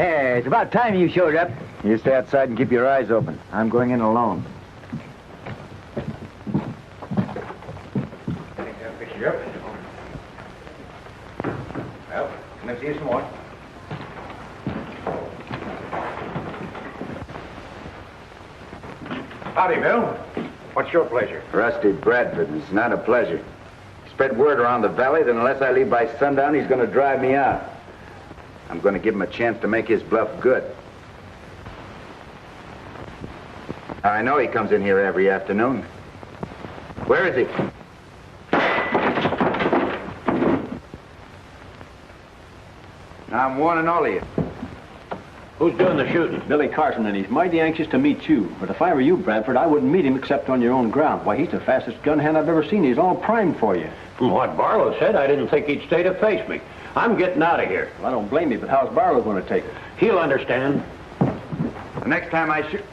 Hey, it's about time you showed up. You stay outside and keep your eyes open. I'm going in alone. Well, come and see you some more. Howdy, Bill. What's your pleasure? Rusty Bradford. It's not a pleasure. Spread word around the valley that unless I leave by sundown, he's going to drive me out. I'm going to give him a chance to make his bluff good. I know he comes in here every afternoon. Where is he? Now, I'm warning all of you. Who's doing the shooting? Billy Carson, and he's mighty anxious to meet you. But if I were you, Bradford, I wouldn't meet him except on your own ground. Why, he's the fastest gun hand I've ever seen. He's all primed for you. From what Barlow said, I didn't think he'd stay to face me. I'm getting out of here. Well, I don't blame you, but how's Barlow going to take it? He'll understand. The next time I shoot...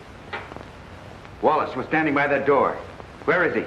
Wallace was standing by that door. Where is he?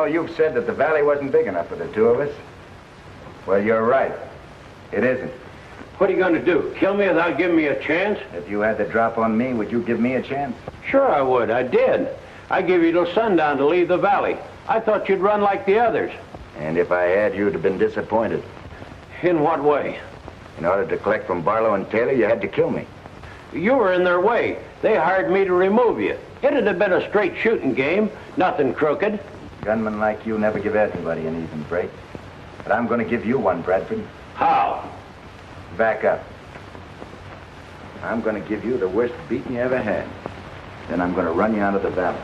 You've said that the valley wasn't big enough for the two of us. Well, you're right. It isn't. What are you going to do? Kill me without giving me a chance? If you had the drop on me, would you give me a chance? Sure I would. I did. I give you till sundown to leave the valley. I thought you'd run like the others. And if I had, you'd have been disappointed. In what way? In order to collect from Barlow and Taylor, you had to kill me. You were in their way. They hired me to remove you. It'd have been a straight shooting game, nothing crooked. Gunmen like you never give anybody an even break. But I'm going to give you one, Bradford. How? Back up. I'm going to give you the worst beating you ever had. Then I'm going to run you out of the valley.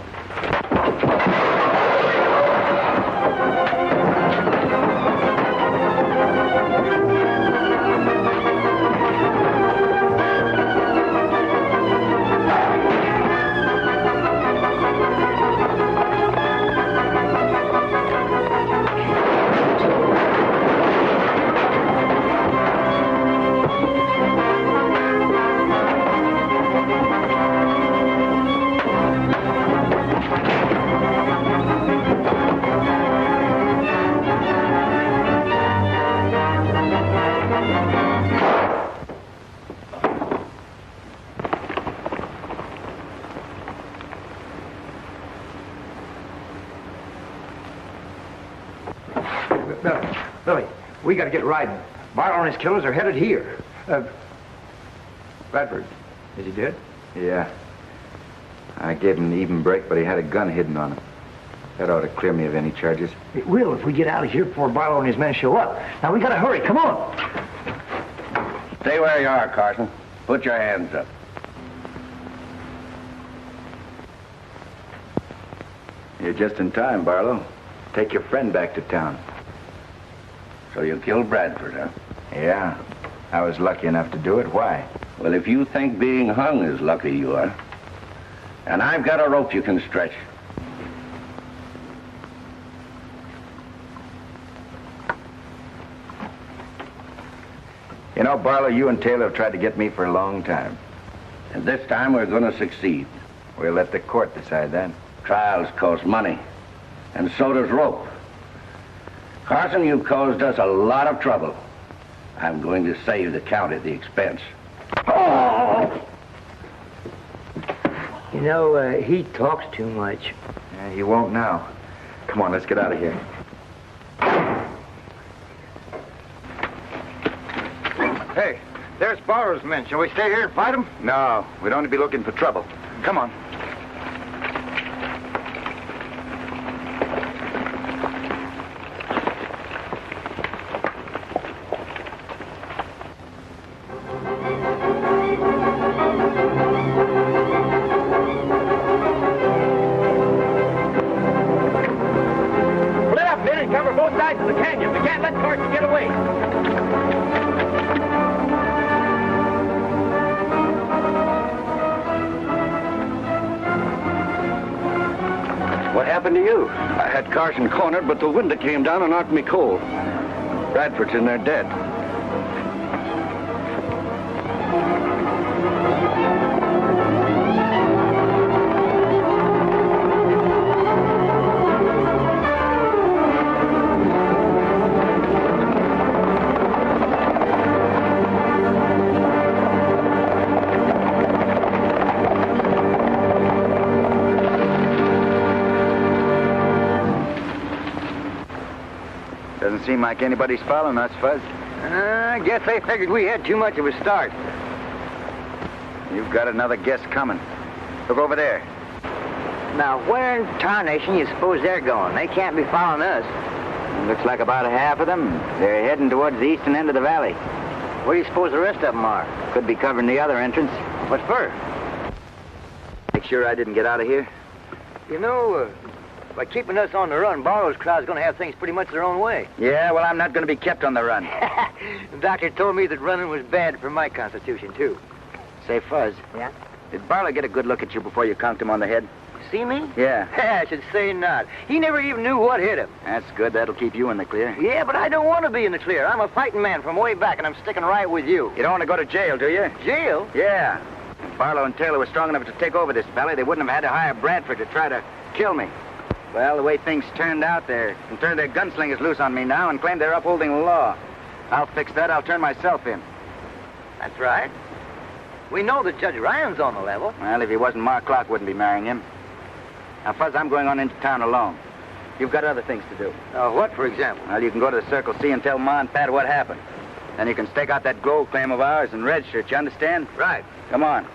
Billy, we got to get riding. Barlow and his killers are headed here. Bradford, is he dead? Yeah. I gave him an even break, but he had a gun hidden on him. That ought to clear me of any charges. It will if we get out of here before Barlow and his men show up. Now, we got to hurry. Come on. Stay where you are, Carson. Put your hands up. You're just in time, Barlow. Take your friend back to town. So you killed Bradford, huh? Yeah. I was lucky enough to do it. Why? Well, if you think being hung is lucky, you are. And I've got a rope you can stretch. You know, Barlow, you and Taylor have tried to get me for a long time. And this time we're going to succeed. We'll let the court decide that. Trials cost money. And so does rope. Carson, you've caused us a lot of trouble. I'm going to save the county the expense. Oh! You know, he talks too much. Yeah, he won't now. Come on, let's get out of here. Hey, there's Barlow's men. Shall we stay here and fight them? No, we'd only be looking for trouble. Come on. Split up, men, and cover both sides of the canyon. We can't let Carson get away. What happened to you? I had Carson cornered, but the wind that came down and knocked me cold. Bradford's in there dead. Doesn't seem like anybody's following us, Fuzz. I guess they figured we had too much of a start. You've got another guess coming. Look over there. Now, where in tarnation you suppose they're going? They can't be following us. Looks like about a half of them. They're heading towards the eastern end of the valley. Where do you suppose the rest of them are? Could be covering the other entrance. What for? Make sure I didn't get out of here. You know, by keeping us on the run, Barlow's crowd's going to have things pretty much their own way. Yeah, well, I'm not going to be kept on the run. The doctor told me that running was bad for my constitution, too. Say, Fuzz. Yeah? Did Barlow get a good look at you before you conked him on the head? See me? Yeah. I should say not. He never even knew what hit him. That's good. That'll keep you in the clear. Yeah, but I don't want to be in the clear. I'm a fighting man from way back, and I'm sticking right with you. You don't want to go to jail, do you? Jail? Yeah. If Barlow and Taylor were strong enough to take over this valley, they wouldn't have had to hire Bradford to try to kill me. Well, the way things turned out, they can turn their gunslingers loose on me now and claim they're upholding the law. I'll fix that. I'll turn myself in. That's right. We know that Judge Ryan's on the level. Well, if he wasn't, Mark Clark wouldn't be marrying him. Now, Fuzz, I'm going on into town alone. You've got other things to do. What, for example? Well, you can go to the Circle C and tell Ma and Pat what happened. Then you can stake out that gold claim of ours and red shirt, you understand? Right. Come on.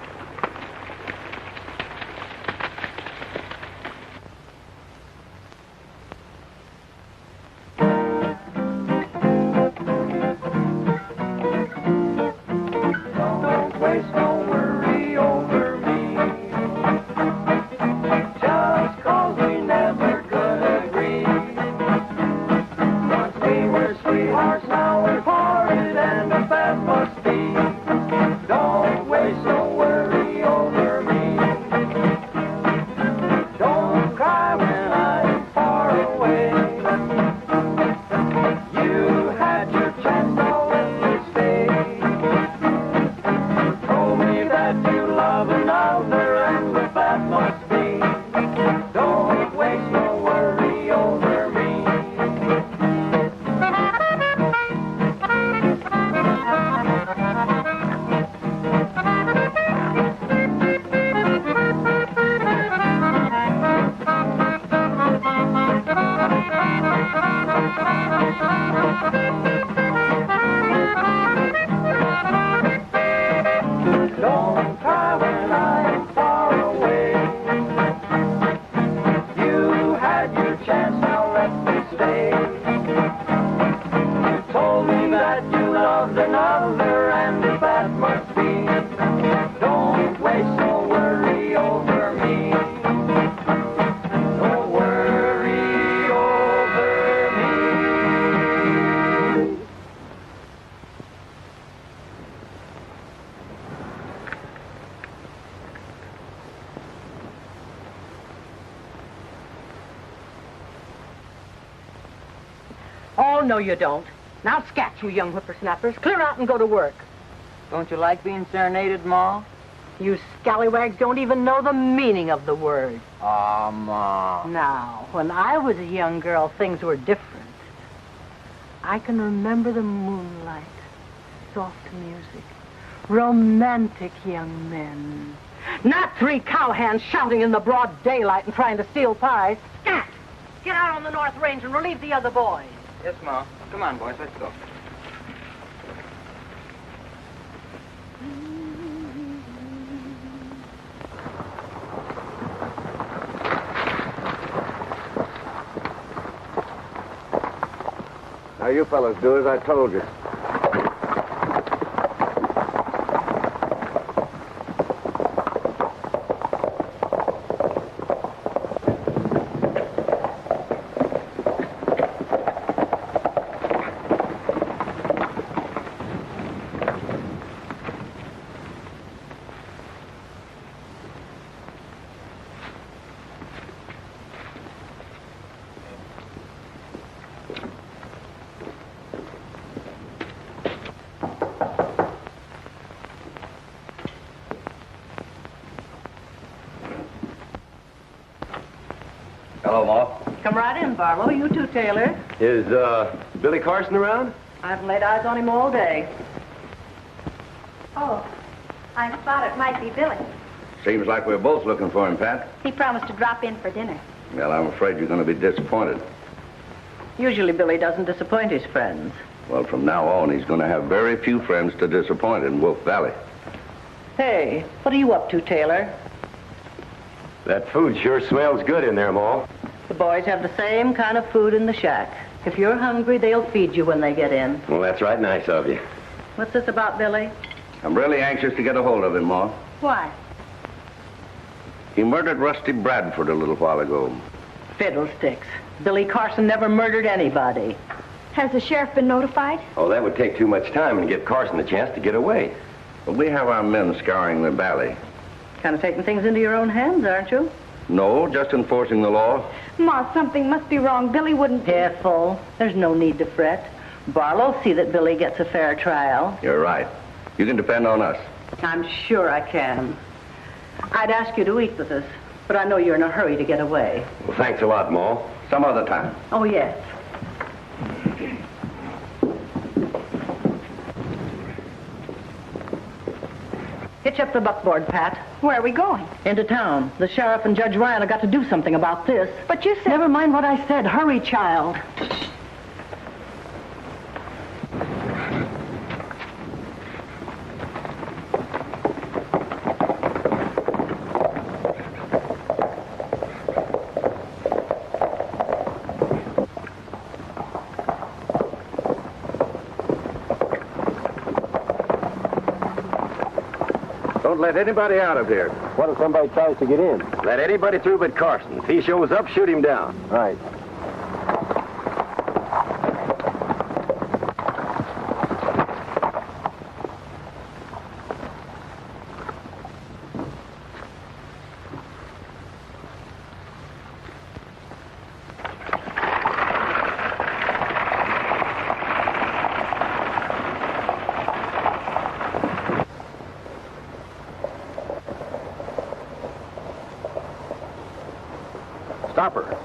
no, you don't. Now scat, you young whippersnappers. Clear out and go to work. Don't you like being serenaded, Ma? You scallywags don't even know the meaning of the word. Aw, Ma. Now, when I was a young girl, things were different. I can remember the moonlight, soft music, romantic young men. Not 3 cowhands shouting in the broad daylight and trying to steal pies. Scat! Get out on the North Range and relieve the other boys. Yes, Ma. Come on, boys, let's go. Now, you fellas do as I told you. Hello, Ma. Come right in, Barlow. You too, Taylor. Is, Billy Carson around? I haven't laid eyes on him all day. Oh, I thought it might be Billy. Seems like we're both looking for him, Pat. He promised to drop in for dinner. Well, I'm afraid you're going to be disappointed. Usually Billy doesn't disappoint his friends. Well, from now on, he's going to have very few friends to disappoint in Wolf Valley. Hey, what are you up to, Taylor? That food sure smells good in there, Ma. The boys have the same kind of food in the shack. If you're hungry, they'll feed you when they get in. Well, that's right nice of you. What's this about, Billy? I'm really anxious to get a hold of him, Ma. Why? He murdered Rusty Bradford a little while ago. Fiddlesticks. Billy Carson never murdered anybody. Has the sheriff been notified? Oh, that would take too much time and give Carson a chance to get away. But we have our men scouring the valley. Kind of taking things into your own hands, aren't you? No, just enforcing the law. Ma, something must be wrong. Billy wouldn't... Careful. There's no need to fret. Barlow'll see that Billy gets a fair trial. You're right. You can depend on us. I'm sure I can. I'd ask you to eat with us, but I know you're in a hurry to get away. Well, thanks a lot, Ma. Some other time. Oh, yes. Hitch up the buckboard, Pat. Where are we going? Into town. The sheriff and Judge Ryan have got to do something about this. But you said... Never mind what I said. Hurry, child. Don't let anybody out of here. What if somebody tries to get in? Let anybody through but Carson. If he shows up, shoot him down. Right. Stop her.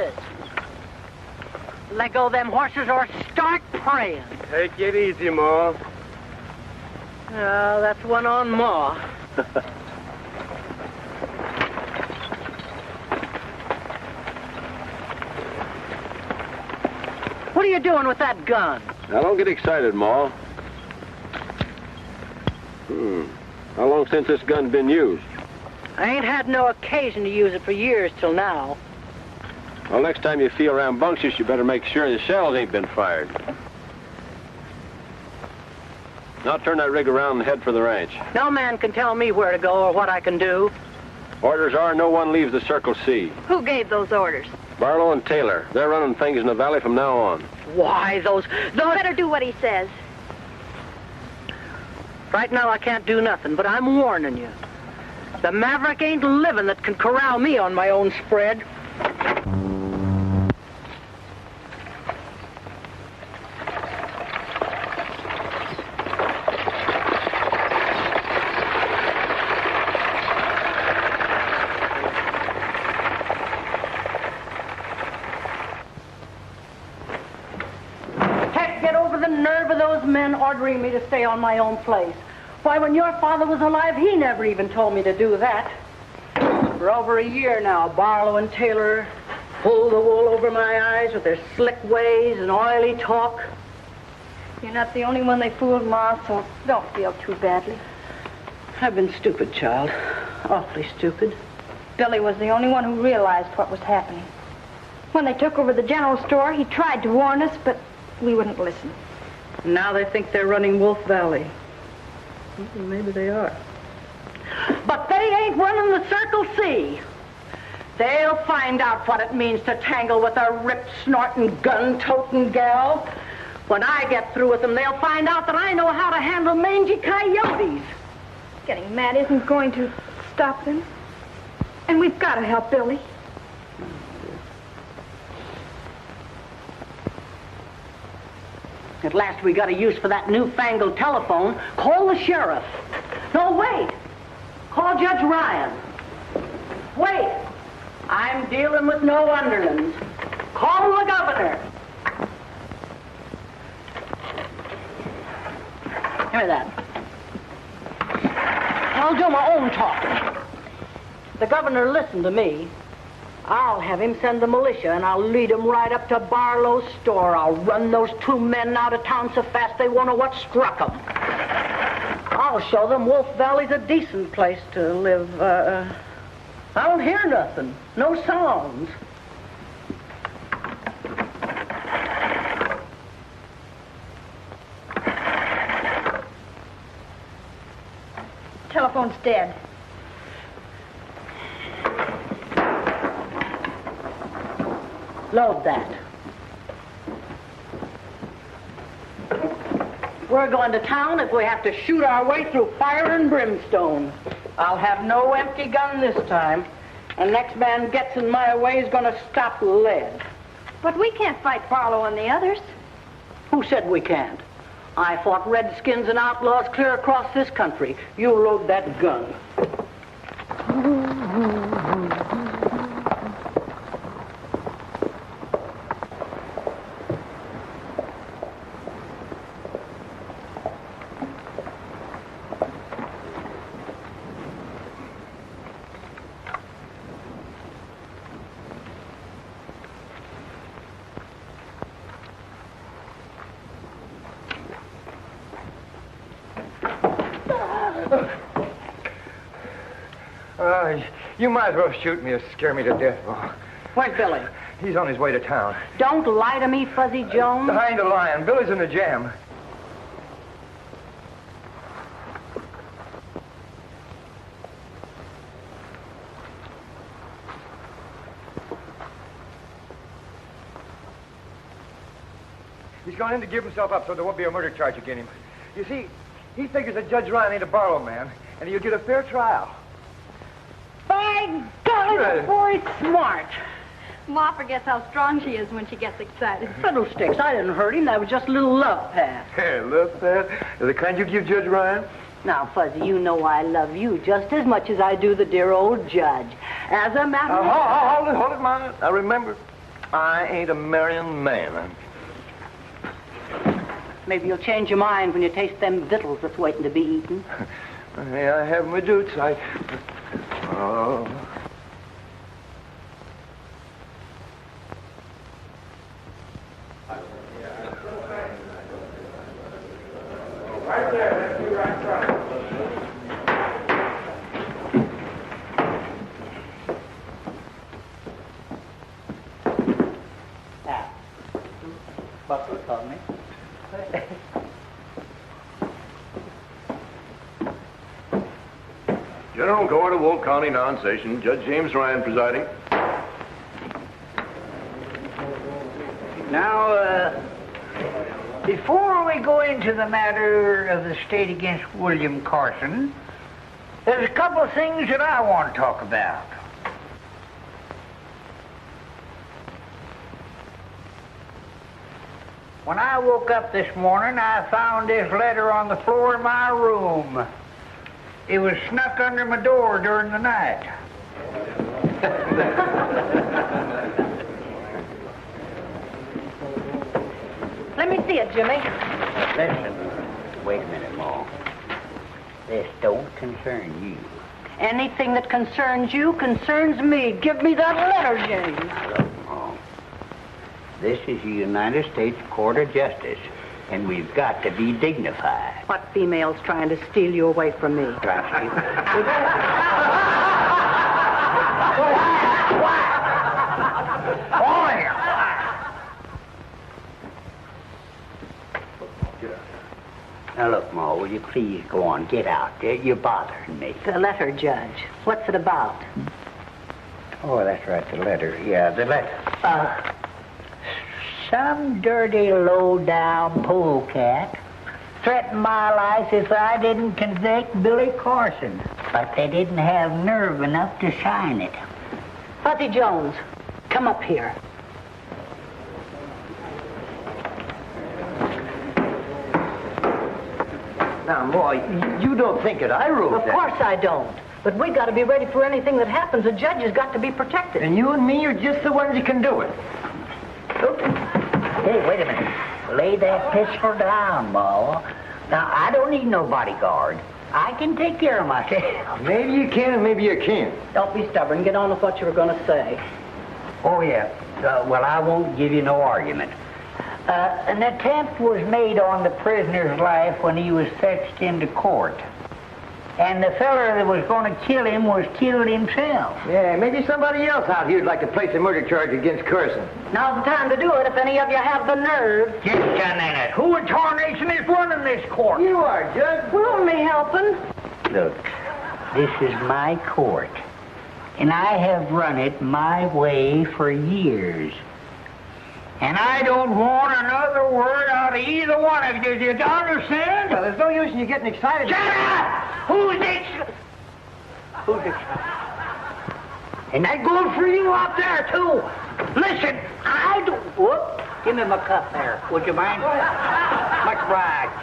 this. Let go of them horses or start praying. Take it easy, Ma. Oh, that's one on Ma. What are you doing with that gun? Now, don't get excited, Ma. How long since this gun's been used? I ain't had no occasion to use it for years till now. Well, next time you feel rambunctious, you better make sure the shells ain't been fired. Now turn that rig around and head for the ranch. No man can tell me where to go or what I can do. Orders are no one leaves the Circle C. Who gave those orders? Barlow and Taylor. They're running things in the valley from now on. Why, those... Better do what he says. Right now I can't do nothing, but I'm warning you. The maverick ain't living that can corral me on my own spread. Get over the nerve of those men ordering me to stay on my own place. Why, when your father was alive, he never even told me to do that. For over a year now, Barlow and Taylor pull the wool over my eyes with their slick ways and oily talk. You're not the only one they fooled, Ma, so don't feel too badly. I've been stupid, child. Awfully stupid. Billy was the only one who realized what was happening. When they took over the general store, he tried to warn us, but we wouldn't listen. Now they think they're running Wolf Valley. Well, maybe they are. But they ain't running the Circle C. They'll find out what it means to tangle with a rip-snorting, gun-toting gal. When I get through with them, they'll find out that I know how to handle mangy coyotes. Getting mad isn't going to stop them. And we've got to help Billy. At last we got a use for that newfangled telephone. Call the sheriff. No, wait. Call Judge Ryan. Wait. I'm dealing with no underlings. Call the governor. Give me that. I'll do my own talking. The governor listened to me. I'll have him send the militia, and I'll lead them right up to Barlow's store. I'll run those two men out of town so fast they won't know what struck them. I'll show them Wolf Valley's a decent place to live. I don't hear nothing. No sounds. Telephone's dead. Load that. We're going to town if we have to shoot our way through fire and brimstone. I'll have no empty gun this time. And next man gets in my way is going to stop lead. But we can't fight Barlow and the others. Who said we can't? I fought redskins and outlaws clear across this country. You load that gun. You might as well shoot me or scare me to death, Ma. Where's Billy? He's on his way to town. Don't lie to me, Fuzzy Jones. I ain't a lying. Billy's in the jam. He's gone in to give himself up so there won't be a murder charge against him. You see, he figures that Judge Ryan ain't a Barlow man, and he'll get a fair trial. By golly, the boy's smart. Ma forgets how strong she is when she gets excited. Fiddlesticks, I didn't hurt him. That was just a little love pat. Hey, love that? The kind you give Judge Ryan? Now, Fuzzy, you know I love you just as much as I do the dear old judge. As a matter of Hold it, Mama. I remember. I ain't a marrying man. Maybe you'll change your mind when you taste them victuals that's waiting to be eaten. Yeah, I have my doots. Oh. Right there, that's you right front. Now, Buckle told me. General Court of Will County non-session. Judge James Ryan presiding. Now, before we go into the matter of the state against William Carson, there's a couple of things that I want to talk about. When I woke up this morning, I found this letter on the floor of my room. It was snuck under my door during the night. Let me see it, Jimmy. Listen, wait a minute, Ma. This don't concern you. Anything that concerns you concerns me. Give me that letter, James. Look, Ma. This is the United States Court of Justice, and we've got to be dignified. What female's trying to steal you away from me? Trust you. Now, look, Ma, will you please go on? Get out. You're bothering me. The letter, Judge. What's it about? Oh, that's right, the letter. Yeah, the letter. Some dirty, low-down polecat threatened my life if I didn't convict Billy Carson. But they didn't have nerve enough to sign it. Fuzzy Jones, come up here. Now, boy, you don't think that I wrote that? Of course I don't. But we got to be ready for anything that happens. The judge has got to be protected. And you and me are just the ones that can do it. Hey, wait a minute. Lay that pistol down, Ma. Now, I don't need no bodyguard. I can take care of myself. Maybe you can and maybe you can't. Don't be stubborn. Get on with what you were going to say. Oh, yeah. Well, I won't give you no argument. An attempt was made on the prisoner's life when he was fetched into court. And the feller that was going to kill him was killed himself. Yeah, maybe somebody else out here would like to place a murder charge against Carson. Now's the time to do it if any of you have the nerve. Just a minute. Who in tarnation is running this court? You are, Judge. We're only helping. Look, this is my court. And I have run it my way for years. And I don't want another word out of either one of you. Do you understand? Well, there's no use in you getting excited. Shut up! Who's this? Who's this? And that goes for you out there, too. Listen, I don't... Whoop. Give me my cup there. Would you mind? Much obliged.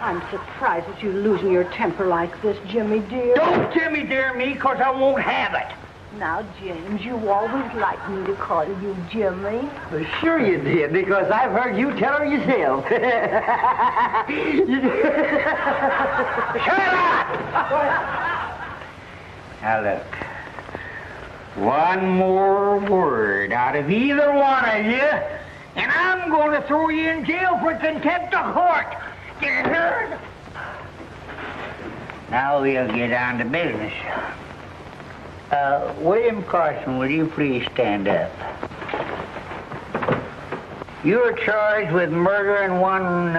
I'm surprised at you losing your temper like this, Jimmy dear. Don't Jimmy dear me, because I won't have it. Now, James, you always liked me to call you Jimmy. Well, sure you did, because I've heard you tell her yourself. Shut up! Now, look. One more word out of either one of you, and I'm going to throw you in jail for contempt of court. You heard? Now we'll get on to business. William Carson, will you please stand up? You're charged with murdering one,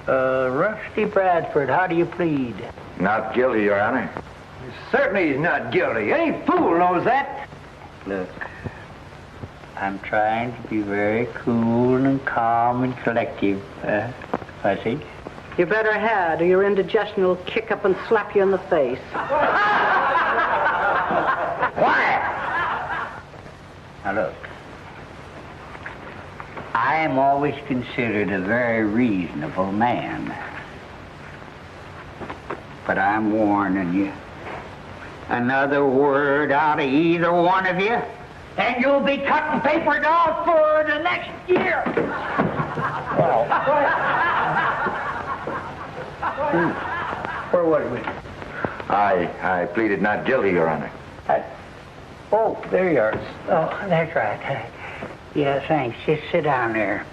Rusty Bradford. How do you plead? Not guilty, Your Honor. Certainly he's not guilty. Any fool knows that. Look, I'm trying to be very cool and calm and collective, Fuzzy. You better had, or your indigestion will kick up and slap you in the face. Quiet! Now look, I am always considered a very reasonable man. But I'm warning you. Another word out of either one of you, and you'll be cutting paper dolls for the next year. Well, where was we? I pleaded not guilty, Your Honor. Oh, there you are. Oh, that's right. Yeah, thanks. Just sit down there.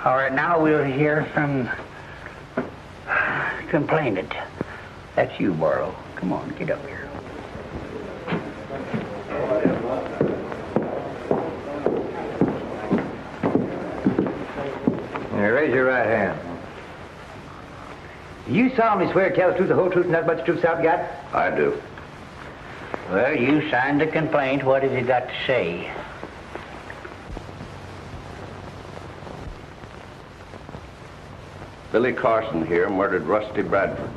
All right, now we'll hear from complainant. That's you, Barlow. Come on, get up here. Now, raise your right hand. Do you solemnly swear to tell the truth, the whole truth, and nothing but the truth, so help you God? I do. Well, you signed the complaint. What have you got to say? Billy Carson here murdered Rusty Bradford.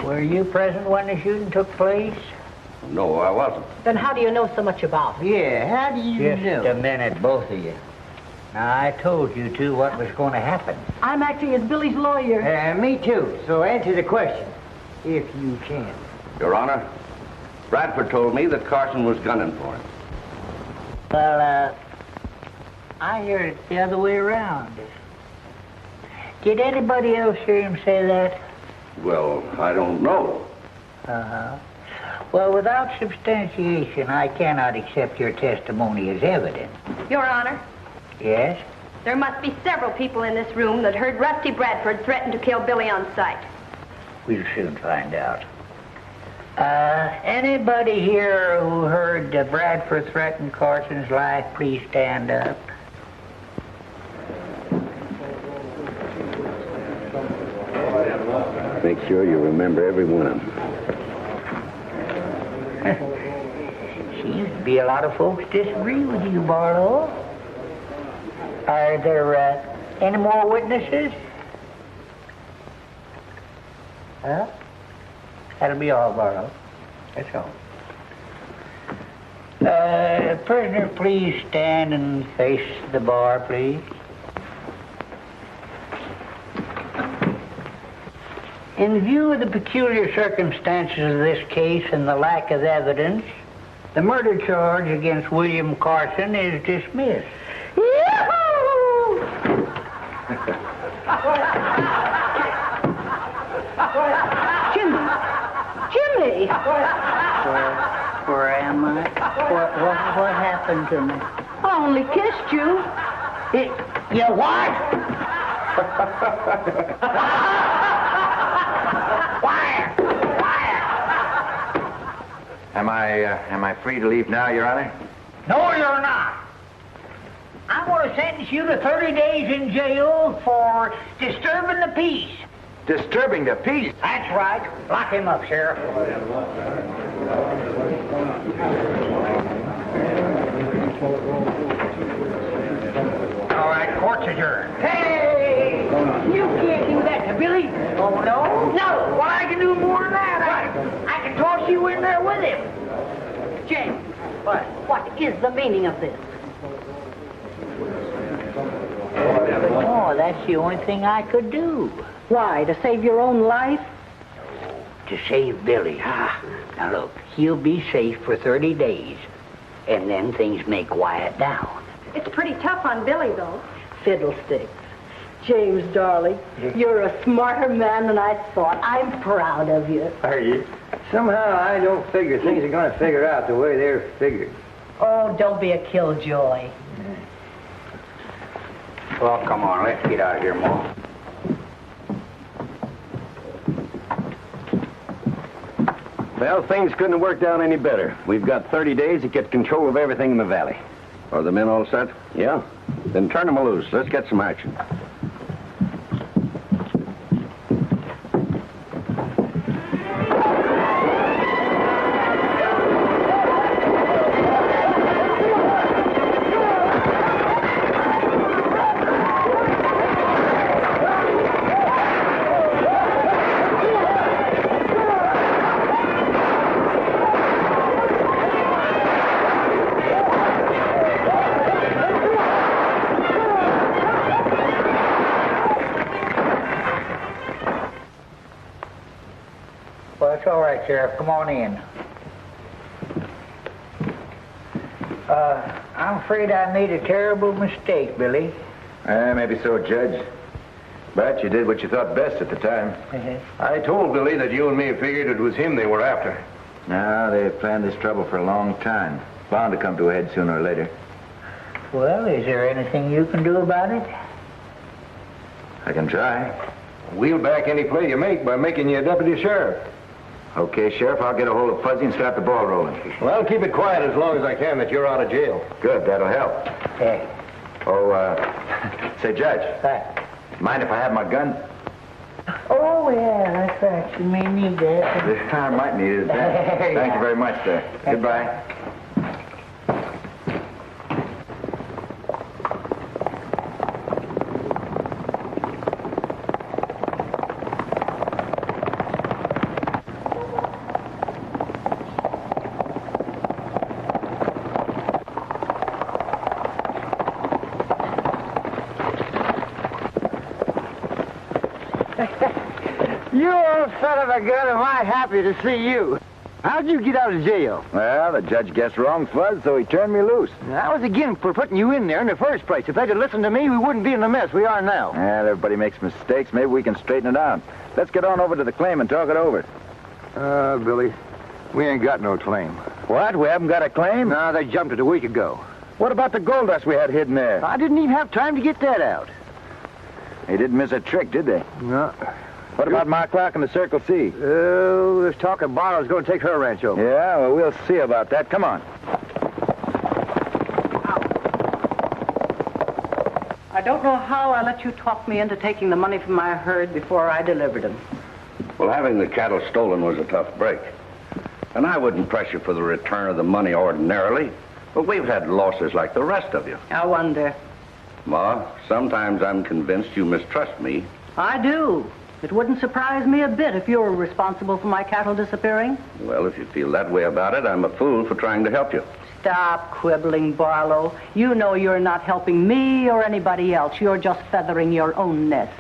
Were you present when the shooting took place? No, I wasn't. Then how do you know so much about it? Yeah, how do you Just know? a minute, both of you. Now, I told you two what was going to happen. I'm acting as Billy's lawyer. Me too. So answer the question, if you can. Your Honor, Bradford told me that Carson was gunning for him. Well, I heard it the other way around. Did anybody else hear him say that? Well, I don't know. Uh-huh. Well, without substantiation, I cannot accept your testimony as evidence. Your Honor, Yes? there must be several people in this room that heard Rusty Bradford threaten to kill Billy on sight. We'll soon find out. Anybody here who heard Bradford threaten Carson's life, please stand up. Make sure you remember every one of them. Seems to be a lot of folks disagree with you, Barlow. Are there any more witnesses? Huh? That'll be all, Barlow. That's all. Prisoner, please stand and face the bar, please. In view of the peculiar circumstances of this case and the lack of evidence, the murder charge against William Carson is dismissed. Yahoo! Jimmy! Where am I? What happened to me? I only kissed you. You what? Fire! Am I free to leave now, Your Honor? No, you're not. I'm going to sentence you to 30 days in jail for disturbing the peace. Disturbing the peace? That's right. Lock him up, Sheriff. All right, court's adjourned. Hey! You can't do that to Billy. Oh, no? No. Well, I can do more than that. I can toss you in there with him. James, what is the meaning of this? Oh, that's the only thing I could do. Why, to save your own life? To save Billy. Now, look, he'll be safe for 30 days, and then things may quiet down. It's pretty tough on Billy, though. Fiddlesticks. James, darling, you're a smarter man than I thought. I'm proud of you. Are you? Somehow I don't figure things are going to figure out the way they're figured. Oh, don't be a killjoy. Well, come on, let's get out of here, Ma. Well, things couldn't have worked out any better. We've got 30 days to get control of everything in the valley. Are the men all set? Yeah? Then turn them loose. Let's get some action. Well, it's all right, Sheriff. Come on in. I'm afraid I made a terrible mistake, Billy. Maybe so, Judge. But you did what you thought best at the time. I told Billy that you and me figured it was him they were after. No, they've planned this trouble for a long time. Bound to come to a head sooner or later. Well, is there anything you can do about it? I can try. We'll back any play you make by making you a deputy sheriff. Okay, Sheriff, I'll get a hold of Fuzzy and start the ball rolling. Well, I'll keep it quiet as long as I can that you're out of jail. Good, that'll help. Yeah. Oh, say, Judge, mind if I have my gun? Oh, yeah, that's right. You may need that. I might need it. Thank you very much, sir. Goodbye. You old son of a gun, am I happy to see you. How'd you get out of jail? Well, the judge guessed wrong, Fuzz, so he turned me loose. I was again for putting you in there in the first place. If they'd have listened to me, we wouldn't be in the mess we are now. Well, everybody makes mistakes. Maybe we can straighten it out. Let's get on over to the claim and talk it over. Billy, we ain't got no claim. What? We haven't got a claim? No, they jumped it a week ago. What about the gold dust we had hidden there? I didn't even have time to get that out. They didn't miss a trick, did they? No. What about my clock and the Circle C? Oh, this talk of Barlow's going to take her ranch over. Yeah, well, we'll see about that. Come on. I don't know how I let you talk me into taking the money from my herd before I delivered them. Well, having the cattle stolen was a tough break. And I wouldn't press you for the return of the money ordinarily, but we've had losses like the rest of you. I wonder. Ma, sometimes I'm convinced you mistrust me. I do. It wouldn't surprise me a bit if you were responsible for my cattle disappearing. Well, if you feel that way about it, I'm a fool for trying to help you. Stop quibbling, Barlow. You know you're not helping me or anybody else. You're just feathering your own nest.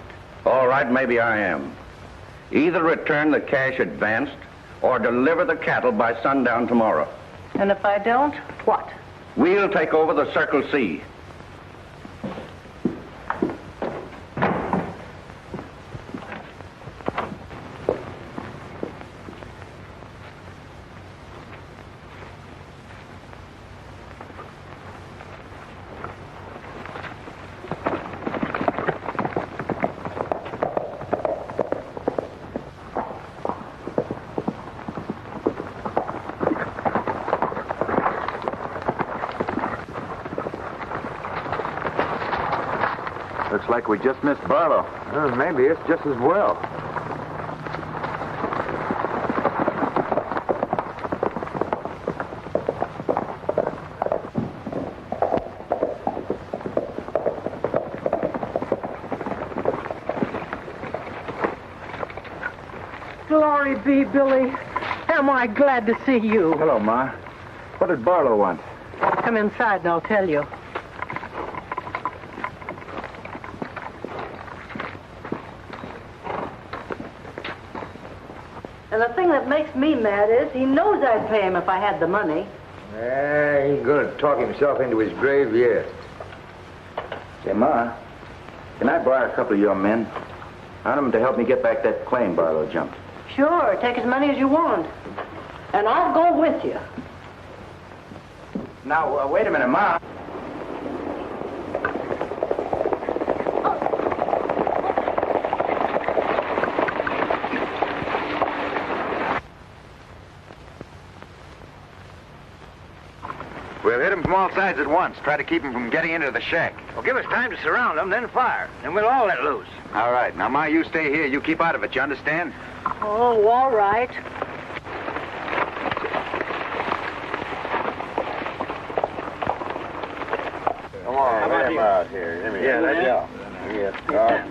All right, maybe I am. Either return the cash advanced or deliver the cattle by sundown tomorrow. And if I don't, what? We'll take over the Circle C. Looks like we just missed Barlow. Maybe it's just as well. Glory be, Billy. Am I glad to see you. Hello, Ma. What did Barlow want? Come inside and I'll tell you. And the thing that makes me mad is he knows I'd pay him if I had the money. He's going to talk himself into his grave yet. Say, Ma, can I borrow a couple of your men? I want them to help me get back that claim Barlow jumped. Sure, take as many as you want. And I'll go with you. Now, wait a minute, Ma. We'll hit them from all sides at once. Try to keep them from getting into the shack. Well, give us time to surround them, then fire. Then we'll all let loose. All right. Now, Ma, you stay here. You keep out of it. You understand? Oh, all right. Come on, let him out here. Yeah, let's go. Yeah.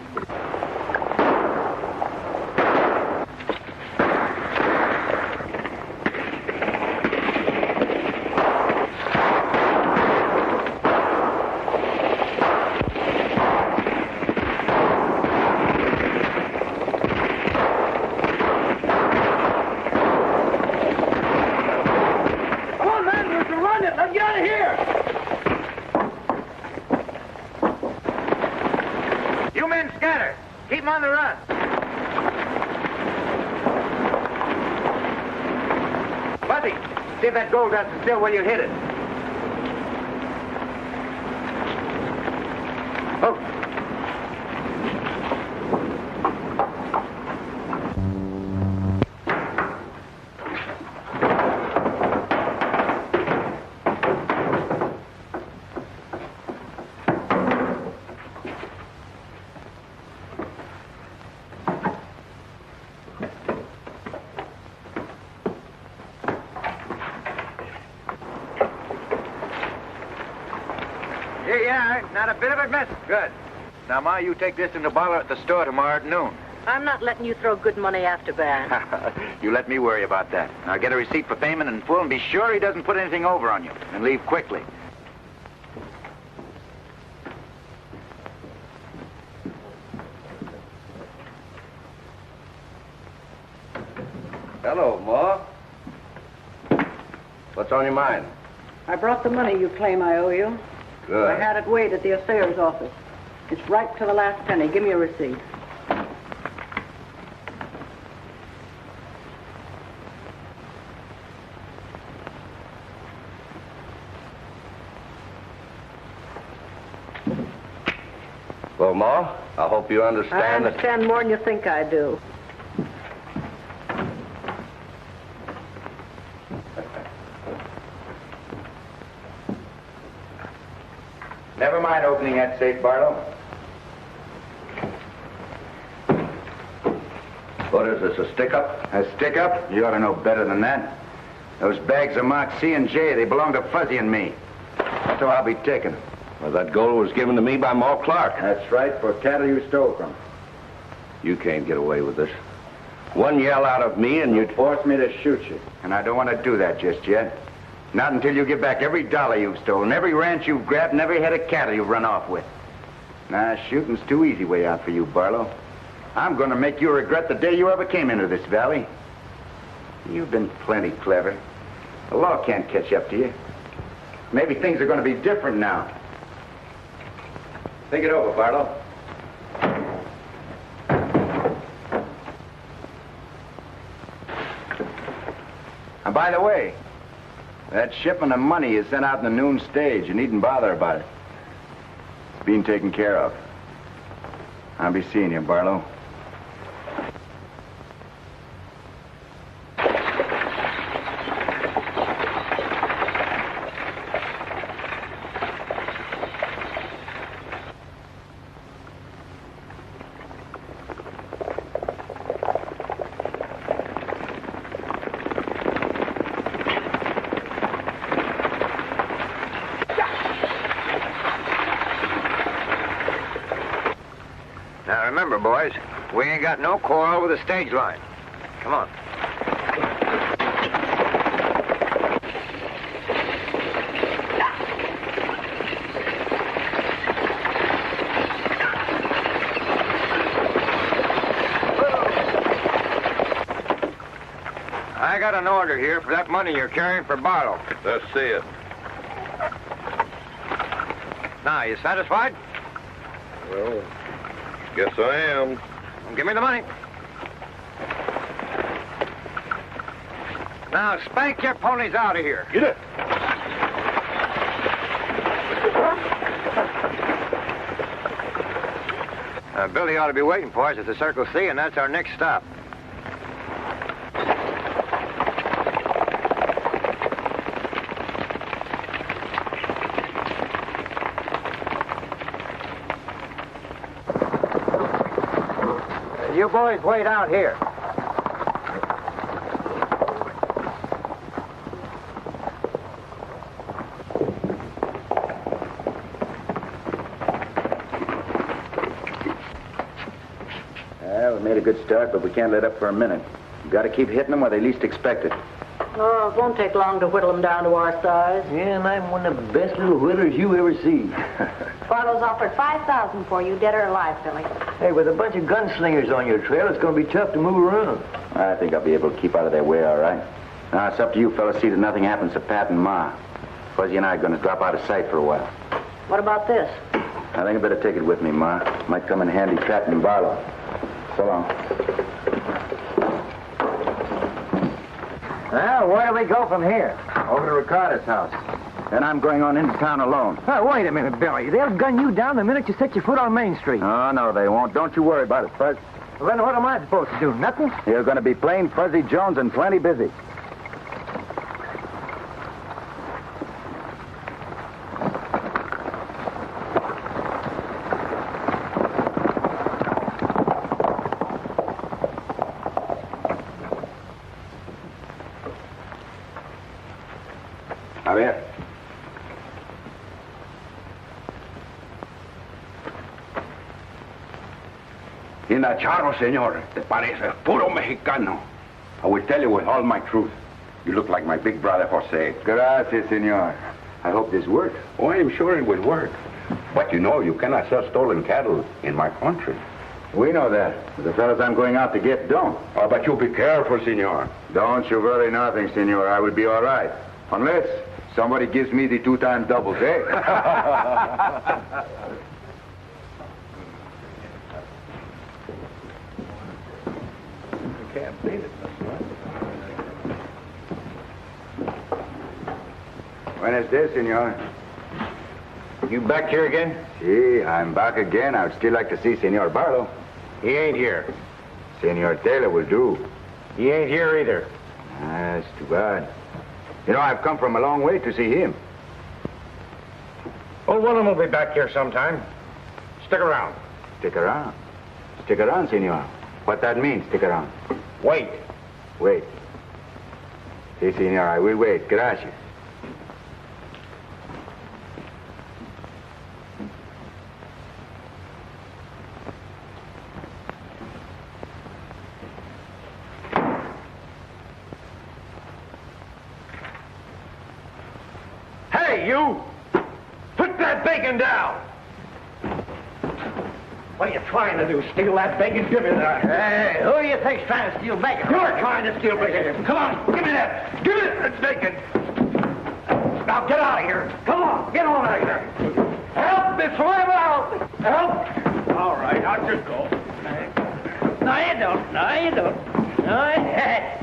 Come on, man, we're running. Let's get out of here. Fuzzy, see if that gold dust is still where you hit it. Oh. Here you are. Not a bit of it missing. Good. Now, Ma, you take this in the bottle at the store tomorrow at noon. I'm not letting you throw good money after bad. You let me worry about that. Now, get a receipt for payment in full and be sure he doesn't put anything over on you. And leave quickly. Hello, Ma. What's on your mind? I brought the money you claim I owe you. Good. I had it weighed at the assayer's office. It's right to the last penny. Give me a receipt. Well, Ma, I hope you I understand understand more than you think I do. Never mind opening that safe, Barlow. What is this, a stick-up? A stick-up? You ought to know better than that. Those bags are marked C and J. They belong to Fuzzy and me. That's how I'll be taken. Well, that gold was given to me by Ma Clark. That's right, for cattle you stole from. You can't get away with this. One yell out of me and you'd... Force me to shoot you. And I don't want to do that just yet. Not until you give back every dollar you've stolen, every ranch you've grabbed, and every head of cattle you've run off with. Nah, shooting's too easy way out for you, Barlow. I'm going to make you regret the day you ever came into this valley. You've been plenty clever. The law can't catch up to you. Maybe things are going to be different now. Think it over, Barlow. And by the way, that shipment of money is sent out in the noon stage. You needn't bother about it. It's being taken care of. I'll be seeing you, Barlow. Now, remember, boys, we ain't got no quarrel with the stage line. Come on. I got an order here for that money you're carrying for Barlow. Let's see it. Now, you satisfied? Well, guess I am. Well, give me the money. Now, spank your ponies out of here. Get it. Billy ought to be waiting for us at the Circle C, and that's our next stop. You boys wait out here. Well, we made a good start, but we can't let up for a minute. We've got to keep hitting them where they least expect it. Oh, it won't take long to whittle them down to our size. Yeah, and I'm one of the best little whittlers you ever see. Barlow's offered $5,000 for you, dead or alive, Billy. Hey, with a bunch of gunslingers on your trail, it's going to be tough to move around. I think I'll be able to keep out of their way, all right. Now, it's up to you fellas, see that nothing happens to Pat and Ma. Fuzzy and I are going to drop out of sight for a while. What about this? I think I better take it with me, Ma. Might come in handy trapping Barlow. So long. Well, where do we go from here? Over to Ricardo's house. Then I'm going on into town alone. Oh, wait a minute, Billy. They'll gun you down the minute you set your foot on Main Street. Oh, no, they won't. Don't you worry about it, Fuzz. Well, then what am I supposed to do? Nothing? You're going to be plain Fuzzy Jones and plenty busy. A ver. Inacharo, señor. Te parece puro mexicano. I will tell you with all my truth. You look like my big brother, Jose. Gracias, senor. I hope this works. Oh, I am sure it will work. But you know, you cannot sell stolen cattle in my country. We know that. But the fellas I'm going out to get don't. Oh, but you be careful, senor. Don't you worry nothing, senor. I will be all right. Unless somebody gives me the 2 times doubles, eh? Can't beat it, Buenos dias, senor. You back here again? Si, I'm back again. I would still like to see Senor Barlow. He ain't here. Senor Taylor will do. He ain't here either. That's too bad. You know, I've come from a long way to see him. Oh, one of them will be back here sometime. Stick around. Stick around. Stick around, senor. What that means, stick around. Wait. Wait. Si, senor, I will wait. Gracias. Hey, you! Put that bacon down! What are you trying to do? Steal that bacon? Give me that. Hey, who do you think's trying to steal bacon? You're trying to steal bacon. Come on, give me that. Give me that bacon. Now get out of here. Come on, get on out of here. Help me swim out. Help. All right, I'll just go. No, you don't. No, you don't. No, you...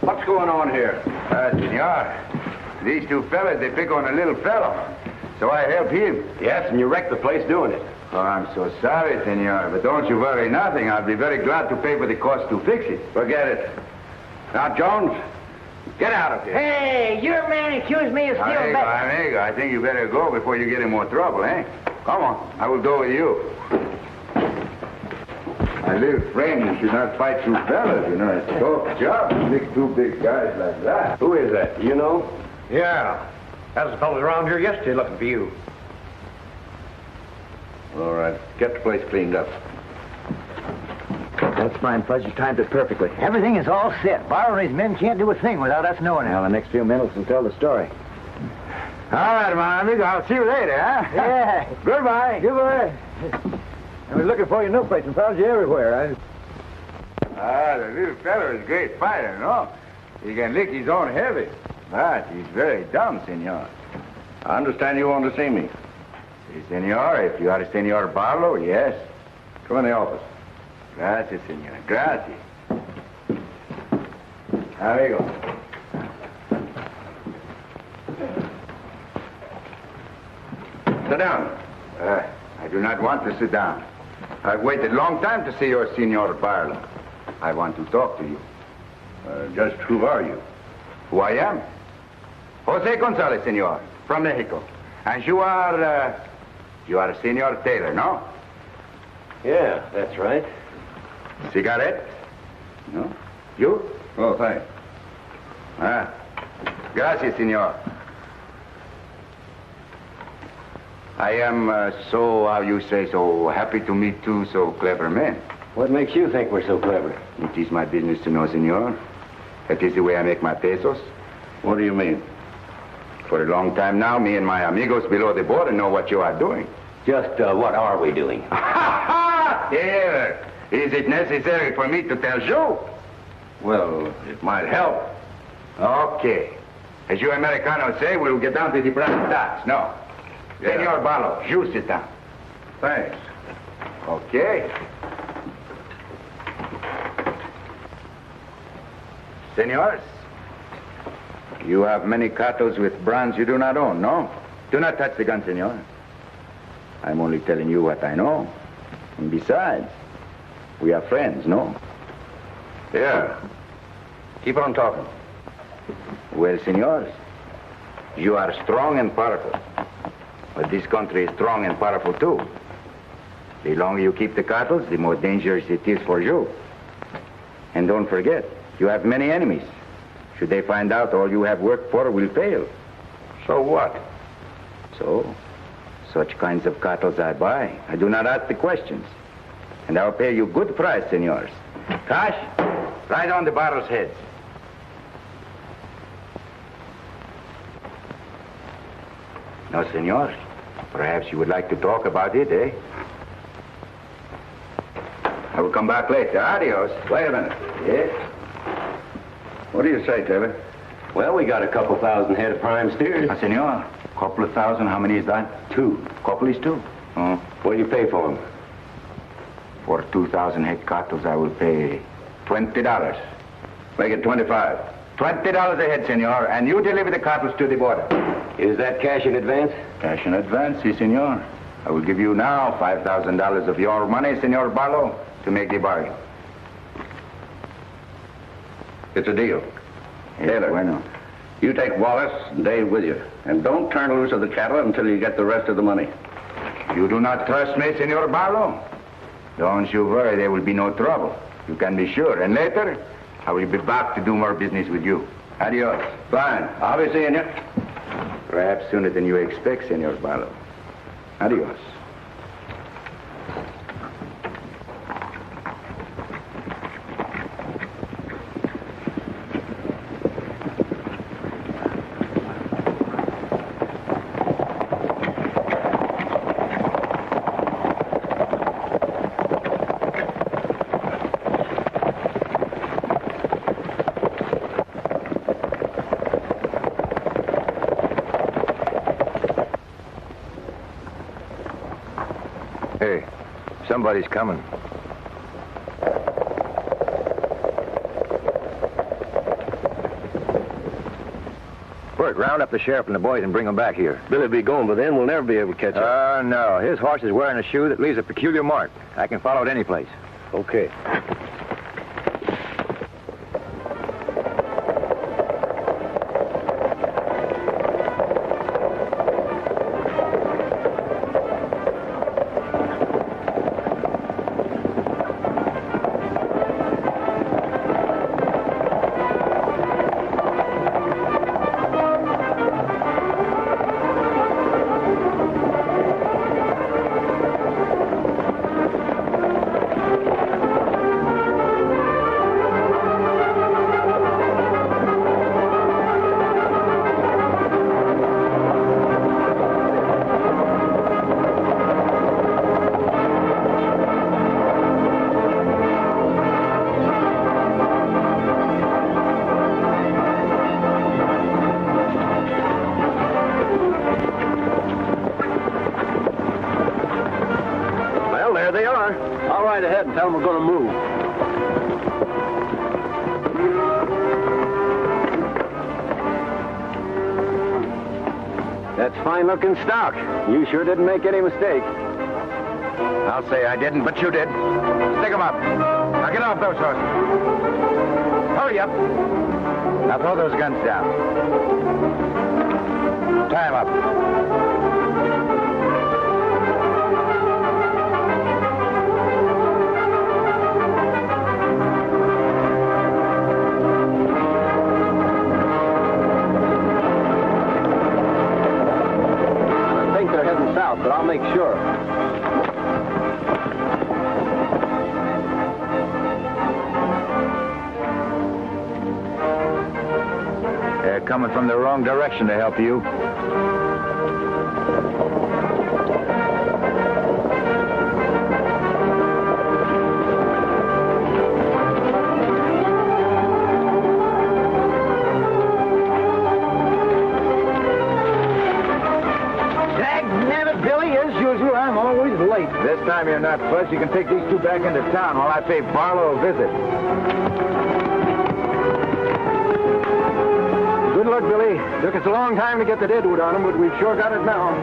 What's going on here? Senor, these 2 fellas, they pick on a little fellow. So I help him. Yes, and you wrecked the place doing it. Oh, I'm so sorry, senor, but don't you worry nothing. I'll be very glad to pay for the cost to fix it. Forget it. Now, Jones, get out of here. Hey, your man accused me of stealing Amigo, bacon. amigo, I think you better go before you get in more trouble, eh? Come on, I will go with you. My little friend, you should not fight 2 fellas, you know. It's a tough job to pick 2 big guys like that. Who is that? Do you know? Yeah. That was the fellow around here yesterday looking for you. All right. Get the place cleaned up. That's fine, Fuzz. You timed it perfectly. Everything is all set. Barlow and his men can't do a thing without us knowing it. Well, the next few minutes will tell the story. All right, my amigo. I'll see you later, huh? Yeah. Goodbye. Goodbye. I was looking for you in no place and found you everywhere. The little fellow is a great fighter, no? He can lick his own heavy. But he's very dumb, senor. I understand you want to see me. Si, senor. If you are Senor Barlow, yes. Come in the office. Gracias, senor. Gracias. Amigo. Sit down. I do not want to sit down. I've waited a long time to see your Senor Barlow. I want to talk to you. Just who are you? Who I am? Jose Gonzalez, senor, from Mexico. And you are Senor Taylor, no? Yeah, that's right. Cigarette? No? You? Oh, thanks. Gracias, senor. I am so, how you say, so happy to meet 2 so clever men. What makes you think we're so clever? It is my business to know, senor. That is the way I make my pesos. What do you mean? For a long time now, me and my amigos below the border know what you are doing. Just what are we doing? Here. Is it necessary for me to tell you? Well, it might help. Okay. As you Americanos say, we'll get down to the brass tacks. No. Yeah. Senor Barlow, you sit down. Thanks. Okay. Senors, you have many cartels with brands you do not own, no? Do not touch the gun, senor. I'm only telling you what I know. And besides, we are friends, no? Yeah. Keep on talking. Well, senors, you are strong and powerful. But this country is strong and powerful, too. The longer you keep the cartels, the more dangerous it is for you. And don't forget, you have many enemies. Should they find out all you have worked for will fail. So what? So, such kinds of cartels I buy. I do not ask the questions. And I'll pay you good price, senors. Cash, right on the barrel's heads. No, senor. Perhaps you would like to talk about it, eh? I will come back later. Adios. Wait a minute. Yes? What do you say, Taylor? Well, we got a couple thousand head of prime steers. Senor, couple of thousand, how many is that? 2. Couple is 2. Oh. What do you pay for them? For 2,000 head cartels, I will pay $20. Make it 25. $20 a head, senor, and you deliver the cartels to the border. Is that cash in advance? Cash in advance, si, senor. I will give you now $5,000 of your money, Senor Barlow, to make the bargain. It's a deal. Taylor, bueno. You take Wallace and Dave with you. And don't turn loose of the cattle until you get the rest of the money. You do not trust me, Senor Barlow? Don't you worry, there will be no trouble. You can be sure. And later, I will be back to do more business with you. Adios. Fine. I'll be seeing you. Perhaps sooner than you expect, Senor Barlow. Adios. Hey, somebody's coming. Bert, round up the sheriff and the boys and bring them back here. Billy'll be gone, but then we'll never be able to catch up. No. His horse is wearing a shoe that leaves a peculiar mark. I can follow it any place. Okay. Ahead and tell them we're going to move. That's fine-looking stock. You sure didn't make any mistake. I'll say I didn't, but you did. Stick 'em up. Now get off those horses. Hurry up. Now throw those guns down. Tie 'em up. But I'll make sure. coming from the wrong direction to help you. This time you're not, Fuzz. You can take these two back into town while I pay Barlow a visit. Good luck, Billy. Took us a long time to get the deadwood on him, but we've sure got it now.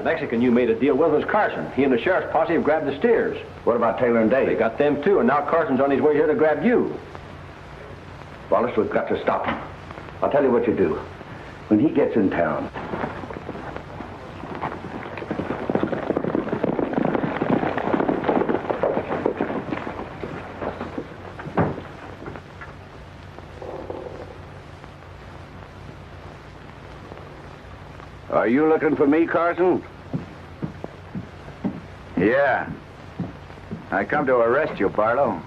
Mexican you made a deal with was Carson. He and the sheriff's posse have grabbed the steers. What about Taylor and Dave? They got them too, and now Carson's on his way here to grab you. Wallace, we've got to stop him. I'll tell you what you do. When he gets in town, Are you looking for me, Carson? Yeah. I come to arrest you, Barlow.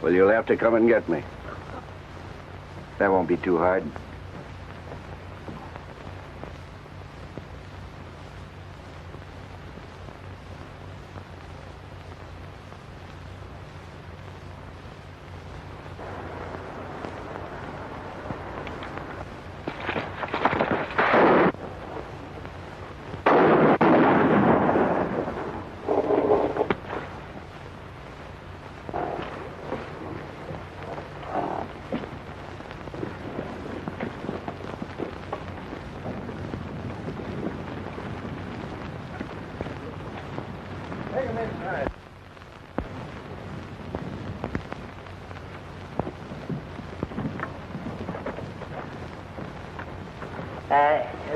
Well, you'll have to come and get me. That won't be too hard.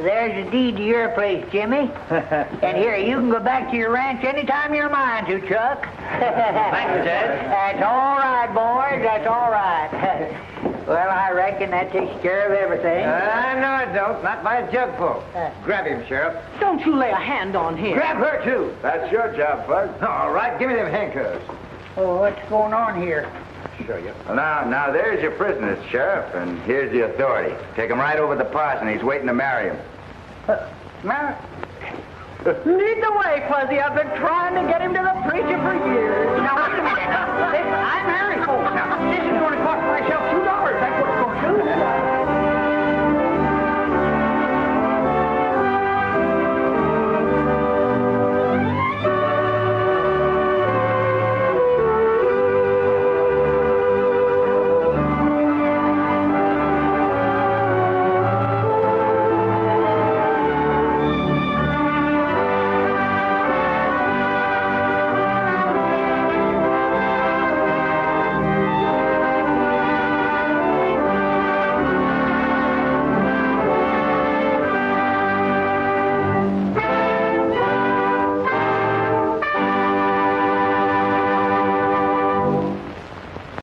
There's the deed to your place, Jimmy. And here, you can go back to your ranch anytime you're mind to, Chuck. Thank you, Ted. That's all right, boys. That's all right. Well, I reckon that takes care of everything. No, it don't. Not by a jugful. Grab him, Sheriff. Don't you lay a hand on him. Grab her, too. That's your job, Bud. All right, give me them handcuffs. Oh, what's going on here? Show you. Well, now, there's your prisoners, Sheriff, and here's the authority. Take him right over to the parson. He's waiting to marry him. Mar- Lead the way, Fuzzy. I've been trying to get him to the preacher for years. Now, wait a minute. Now, I'm